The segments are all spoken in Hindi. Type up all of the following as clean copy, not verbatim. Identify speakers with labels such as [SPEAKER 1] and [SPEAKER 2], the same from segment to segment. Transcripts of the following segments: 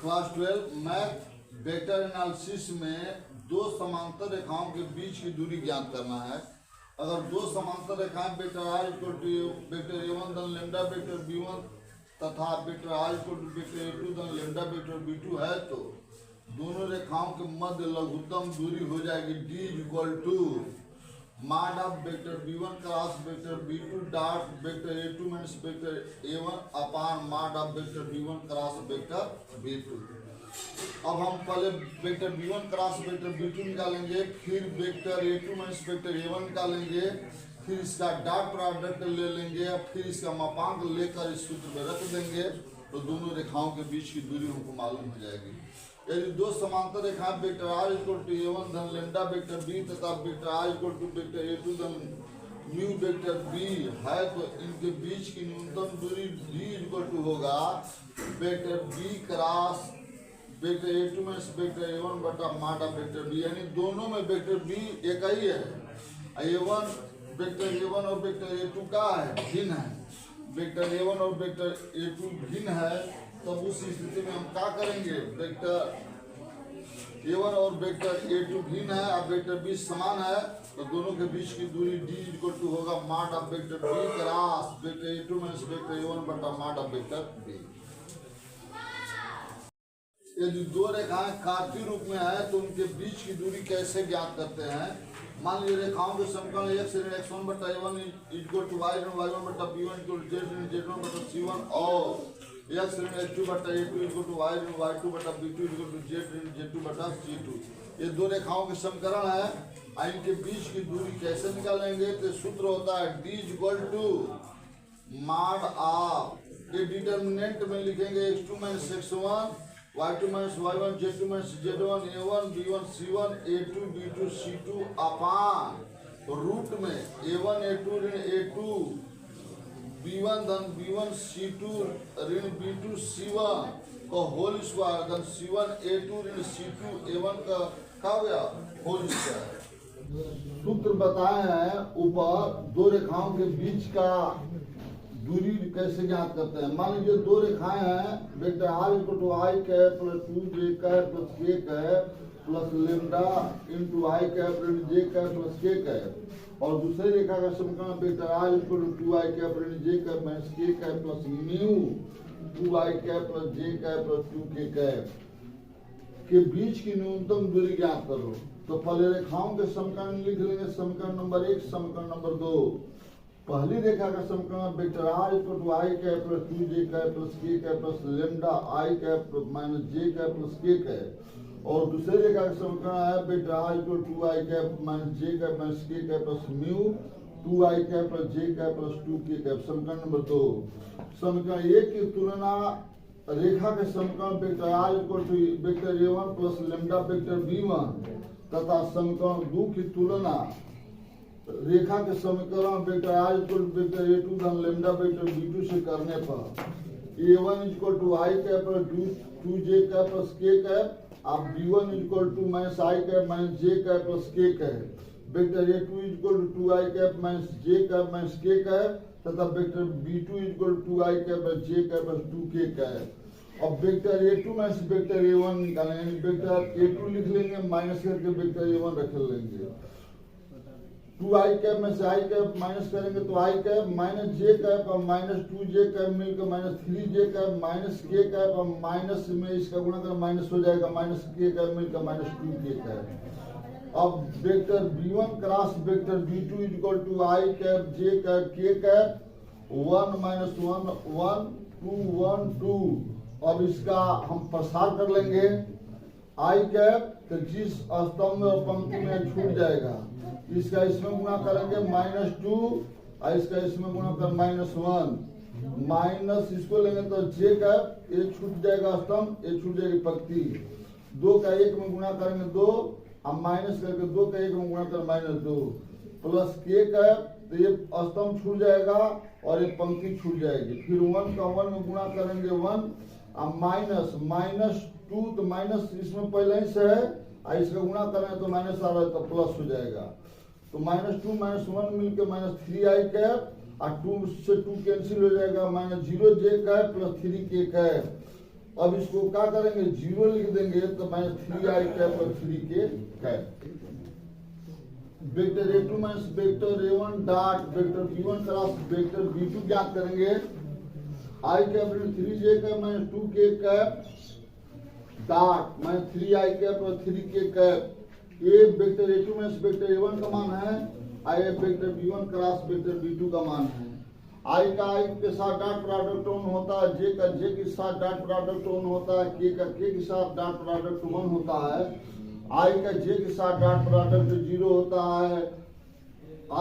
[SPEAKER 1] क्लास 12 मैथ वेक्टर एनालिसिस में दो समांतर रेखाओं के बीच की दूरी ज्ञात करना है। अगर दो समांतर रेखाएं vector r equal to vector a1 धन लैम्डा वेक्टर b1 तथा vector r equal to vector a2 धन लैम्डा वेक्टर b2 है तो दोनों रेखाओं के मध्य लघुत्तम दूरी हो जाएगी d इक्वल टू माड of vector b1 cross vector b2 dot vector a2 minus vector a1 अपान माड of vector b1 cross vector b2। अब हम पहले vector b1 cross vector b2 निकालेंगे, फिर vector a2 minus vector a1 निकालेंगे, फिर इसका डॉट प्रोडक्ट ले लेंगे, फिर इसका मापांक लेकर इस सूत्र में रख देंगे तो दोनों रेखाओं के बीच की दूरी हमको मालूम हो जाएगी। यदि दो समांतर रेखाएं vector r equal to a1 धन लैम्डा वेक्टर b तथा vector r equal to vector a2 धन म्यू वेक्टर b है तो इनके बीच की न्यूनतम दूरी d इक्वल टू होगा vector b cross vector a2 minus vector a1 बटा माड ऑफ वेक्टर b, यानी दोनों में वेक्टर b एक ही है। a1 वेक्टर a1 और वेक्टर a2 का है भिन्न है, वेक्टर a1 और वेक्टर a2 भिन्न है, तब उस स्थिति में हम क्या करेंगे, वेक्टर a1 और वेक्टर a2 भिन्न है और वेक्टर b समान है तो दोनों के बीच की दूरी d इक्वल टू होगा माड of vector b cross vector a2 minus vector a1 बटा माड ऑफ वेक्टर b। यदि दो रेखाएं कार्तीय रूप में है तो उनके बीच की दूरी कैसे ज्ञात करते हैं। मान लीजिए रेखाओं के समकरण x ऋण x1 बटा a1 इक्वल टू y ऋण y1 बटा b1 इक्वल टू z ऋण z1 बटा c1 और x ऋण x2 बटा a2 इक्वल टू y ऋण y2 बटा b2 इक्वल टू z ऋण z2 बटा c2। ये दो रेखाओं के समकरण है। इनके बीच की दूरी कैसे निकालेंगे तो सूत्र होता है d इक्वल टू माड ऑफ, ये डिटर्मिनेंट में लिखेंगे x2 minus x1 y2 minus y1 z2 minus z1 a1 b1 c1 a2 b2 c2 अपान रूट में a1 a2 ऋण a2 b1 धन b1 c2 ऋण b2 c1 का होल स्क्वायर धन c1 a2 ऋण c2 a1 का हो गया होल स्क्वायर। सूत्र बताए हैं ऊपर दो रेखाओं के बीच का दूरी कैसे ज्ञात करते हैं। मान लीजिए दो रेखाएं हैं, vector r equal to i cap plus 2j cap plus k cap plus lambda into i cap ऋण j cap plus k cap और दूसरी रेखा का समीकरण vector r equal to 2i cap ऋण j cap minus k cap plus mu 2i cap plus j cap plus 2k cap के बीच की न्यूनतम दूरी ज्ञात करो। तो पहले रेखाओं के समीकरण लिख लेंगे, समीकरण नंबर 1 समीकरण नंबर 2। पहली रेखा का समीकरण vector r equal to i cap plus 2j cap plus k cap plus lambda i cap minus j cap plus k cap और दूसरी रेखा का समीकरण है vector r equal to i cap minus j cap minus k cap plus mu 2i cap plus j cap plus 2k cap. समीकरण नंबर 2। समीकरण 1 की तुलना रेखा के समीकरण vector r equal to vector a1 plus lambda vector b1 तथा समीकरण 2 की तुलना रेखा के समीकरण vector r equal to vector a2 धन लैम्डा वेक्टर b2 से करने पर a1 equal to i cap plus 2j cap plus k cap और b1 equal to minus i cap minus j cap plus k cap, vector a2 equal to 2i cap minus j cap minus k cap तथा vector b2 equal to 2i cap plus j cap plus 2k cap. अब vector a2 minus vector a1 निकालेंगे, यानी वेक्टर a2 लिख लेंगे माइनस करके वेक्टर a1 रख लेंगे। 2i कैप में से i कैप माइनस करेंगे तो i cap minus j cap और माइनस 2j कैप मिलकर minus 3j cap minus k cap और माइनस में इसका गुणा कर माइनस हो जाएगा माइनस k कैप मिलकर माइनस 2k कैप। अब vector b1 cross vector b2 equal to i cap j cap k cap 1 minus 1 1 2 1 2। अब इसका हम प्रसार कर लेंगे i कैप तो जिस स्तंभ और पंक्ति में छूट जाएगा इसका इसमें गुणा करेंगे माइनस 2 और इसका इसमें गुणा कर माइनस 1 माइनस इसको लेंगे तो j कैप ये छूट जाएगा स्तंभ, ये छूट जाएगी पंक्ति, 2 का 1 में गुणा करेंगे 2 और माइनस करके 2 का 1 में गुणा कर माइनस 2 प्लस k कैप तो ये स्तंभ छूट जाएगा और ये पंक्ति छूट जाएगी। फिर 1 का 1 में गुणा करेंगे 1 और माइनस 2 तो माइनस इसमें पहले ही से है और इसका गुणा करें तो माइनस आ रहा है तो प्लस हो जाएगा। तो माइनस 2 माइनस 1 मिलकर माइनस 3i कैप और 2 से 2 कैंसिल हो जाएगा minus 0j cap plus 3k cap अब इसको क्या करेंगे, 0 लिख देंगे तो माइनस 3i कैप और 3 के cap. Vector a2 minus vector a1 dot vector b1 cross vector b2 ज्ञात करेंगे। i cap 3j cap minus 2k cap dot minus 3i cap और 3k कैप। ये vector a2 minus vector a1 का मान है, i vector b1 cross vector b2 का मान है। i का i के साथ डॉट प्रोडक्ट ऑन होता है, j का j के साथ डॉट प्रोडक्ट ऑन होता है, k का k के साथ डॉट प्रोडक्ट ऑन होता है। i का j के साथ डॉट प्रोडक्ट 0 होता है,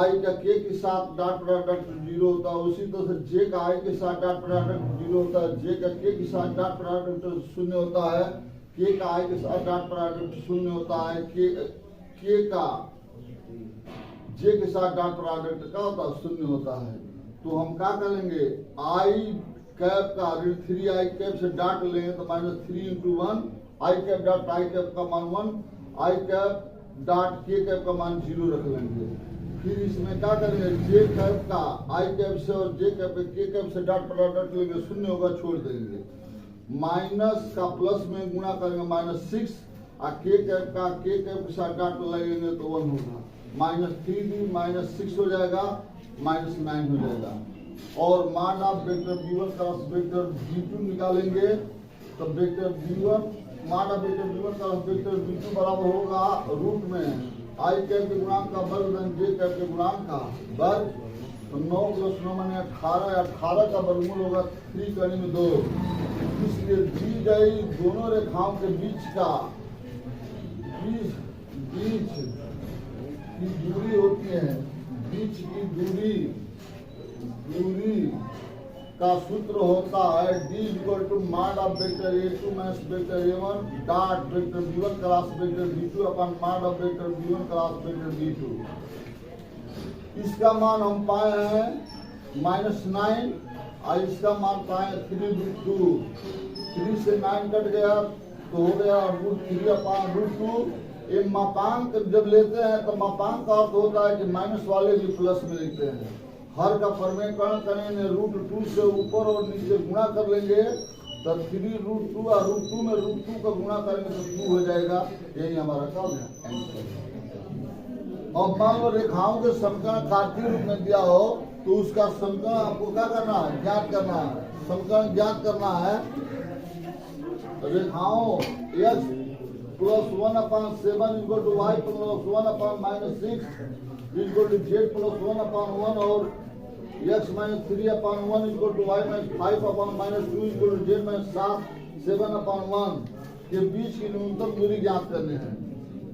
[SPEAKER 1] i का k के साथ डॉट प्रोडक्ट 0 होता है। उसी तरह से j का i के साथ डॉट प्रोडक्ट 0 होता है, j का k के साथ डॉट प्रोडक्ट 0 होता है, k का i के साथ डॉट प्रोडक्ट 0 होता है, k का j के साथ डॉट प्रोडक्ट का होता है 0 होता है। तो हम क्या करेंगे, i कैप का 3i कैप से डॉट लेंगे तो minus 3 into 1 i cap dot i cap का मान 1, i cap dot k cap का मान 0 रख लेंगे। फिर इसमें क्या करेंगे, j कैप का i कैप से और j कैप के k कैप से डॉट प्रोडक्ट लेंगे, 0 होगा छोड़ देंगे। माइनस का प्लस में गुणा करेंगे -6 और k कैप का k कैप के साथ डॉट लगेंगे तो 1 होगा। -3 -6 हो जाएगा, -9 हो जाएगा। और मान आप vector b1 cross vector b2 निकालेंगे तो वेक्टर b1 मान आप vector b1 cross vector b2 बराबर होगा रूट में i कैप के गुणांक का वर्ग धन j कैप के गुणांक का वर्ग। तो 9 + 9 माने 18, 18 का वर्गमूल होगा 3 करने में 2। इसलिए दी गई दोनों रेखाओं के बीच का बीच की दूरी होती है, बीच की दूरी का सूत्र होता है d = mod of vector a2 minus vector a1 dot vector b1 cross vector b2 upon mod of vector b1 cross vector b2। इसका मान हम पाए हैं -9 और इसका मान पाए 3√2। 3 से 9 कट गया तो हो गया √3/√2। ये मापांक जब लेते हैं तो मापांक का अर्थ होता है कि माइनस वाले भी प्लस में लेते हैं। हर का फॉर्मेकरण करेंगे √2 से ऊपर और नीचे गुणा कर लेंगे तो 3√2 और √2 में √2 का गुणा करेंगे तो 2 हो जाएगा। यही हमारा काम है आंसर। और मान लो रेखाओं के समीकरण कार्तीय रूप में दिया हो तो उसका समीकरण आपको क्या करना है, ज्ञात करना है। समीकरण ज्ञात करना है रेखाओं x +1/7 = y +1/-6 = z +1/1 और x - 3/1 = y - 5/-2 = z - 7/1 के बीच की न्यूनतम दूरी ज्ञात करनी है।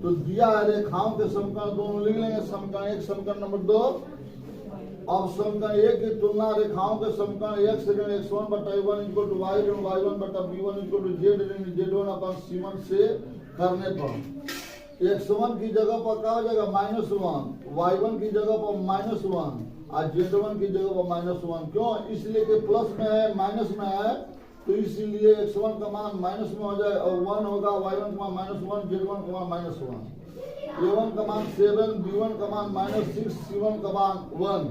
[SPEAKER 1] तो दिया है रेखाओं के समीकरण दोनों लिख लेंगे, समीकरण 1 समीकरण नंबर 2। अब समीकरण 1 की तुलना रेखाओं के समीकरण x ऋण x1/a1 = y ऋण y1/b1 = z ऋण z1/c1 से करने पर x1 की जगह पर क्या हो जाएगा -1, y1 की जगह पर -1 और z1 की जगह पर -1। क्यों? इसलिए कि प्लस में है माइनस में है तो इसीलिए x1 का मान माइनस में हो जाए और 1 होगा, y1 का मान -1, z1 का मान -1। a1 का मान 7, b1 का मान -6, c1 का मान 1।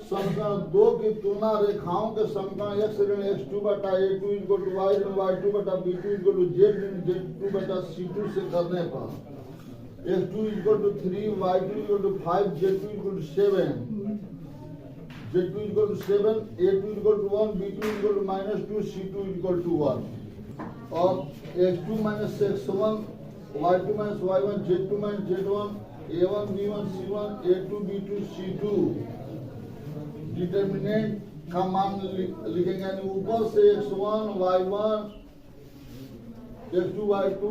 [SPEAKER 1] समीकरण 2 की तुलना रेखाओं के समीकरण x ऋण x2/a2 = y ऋण y2/b2 = z ऋण z2/c2 से करने पर x2 = 3, y2 = 5, z2 = 7, z2 = 7, a2 = 1, b2 = -2, c2 = 1। और x2 - x1, y2 - y1, z2 - z1, a1 b1 c1, a2 b2 c2 determinant का मान लिखेंगे, यानी ऊपर से x1 y1 x2 y2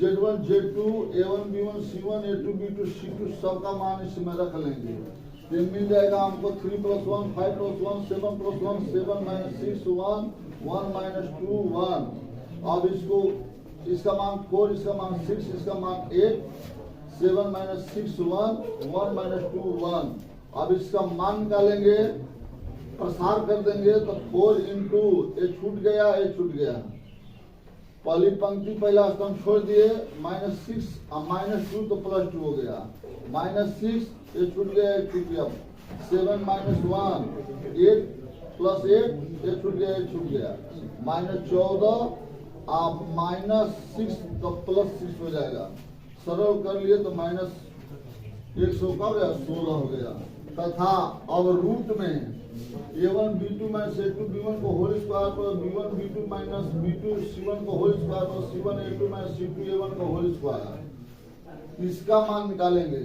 [SPEAKER 1] z1 z2 a1 b1 c1 a2 b2 c2 सबका मान इसमें रख लेंगे। तो मिल जाएगा हमको 3 + 1 5 + 1 7 + 1 7 - 6 1 1 - 2 1। अब इसका मान 4, इसका मान 6, इसका मान 8, 7 - 6 1 1 - 2 1। अब इसका मान निकालेंगे, प्रसार कर देंगे तो 4 इंटू ये छूट गया, ये छूट गया। पहली पंक्ति पहला स्तंभ छोड़ दिए, -6 और -2 तो +2 हो गया, -6 ये छूट गया, ये छूट गया। 7 - 1 8 प्लस 8 एक छूट गया -14 आप -6 तो +6 हो जाएगा। सरल कर लिए तो -100 का 16 हो गया। तथा अब रूट में a1 b2 minus a2 b1 को होल स्क्वायर पर b1 b2 minus b2 c1 को होल स्क्वायर पर c1 a2 minus c2 a1 को होल स्क्वायर, इसका मान निकालेंगे।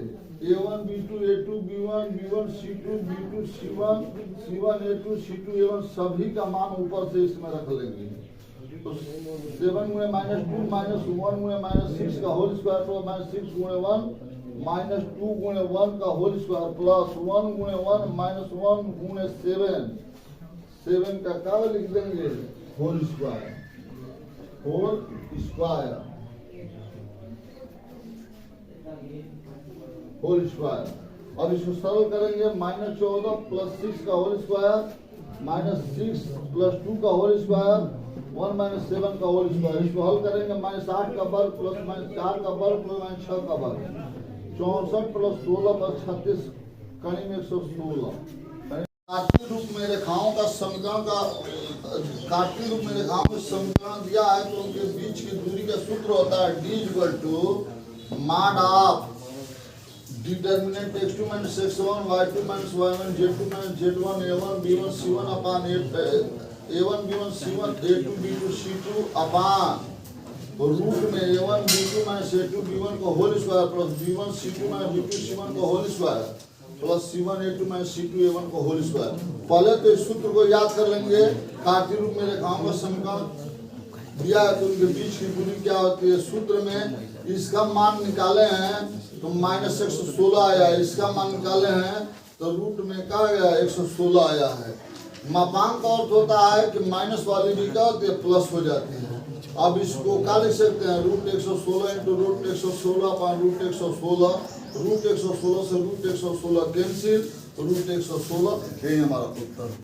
[SPEAKER 1] a1 b2 a2 b1 b1 c2 b2 c1 c1 a2 c2 a1 सभी का मान ऊपर से इसमें रख लेंगे। तो 7 गुणे -2 -1 गुणे -6 का होल स्क्वायर पर -6 गुणे 1 -2 गुणे 1 का होल स्क्वायर प्लस 1 गुणे 1 -1 गुणे 7 का क्या लिख देंगे होल स्क्वायर अब इसको सरल करेंगे। -14 + 6 का होल स्क्वायर -6 + 2 का होल स्क्वायर 1 - 7 का होल स्क्वायर। इसको हल करेंगे -8 का वर्ग प्लस -4 का वर्ग प्लस -6 का वर्ग 64 + 16 + 36 कड़ी में 116। कार्तीय रूप में रेखाओं का समीकरण दिया है तो उनके बीच की दूरी का सूत्र होता है d = mod of determinant x2 - x1 y2 - y1 z2 - z1 a1 b1 c1 अपान a1 b1 c1 a2 b2 c2 अपान रूट में a1 b2 minus a2 b1 को whole square plus b1 c2 minus b2 c1 को whole square plus c1 a2 minus c2 a1 को होल स्क्वायर। पहले तो इस सूत्र को याद कर लेंगे। कार्तीय रूप में रेखाओं का समीकरण दिया है तो उनके बीच की दूरी क्या होती है। सूत्र में इसका मान निकाले हैं तो -116 आया, इसका मान निकाले हैं तो रूट में क्या आया 116 आया है। मापांक का अर्थ होता है कि माइनस वाली भी क्या होती है प्लस हो जाती है। अब इसको क्या लिख सकते हैं √116 × √116 अपान √116 √116 से √116 कैंसिल √116 यही हमारा उत्तर।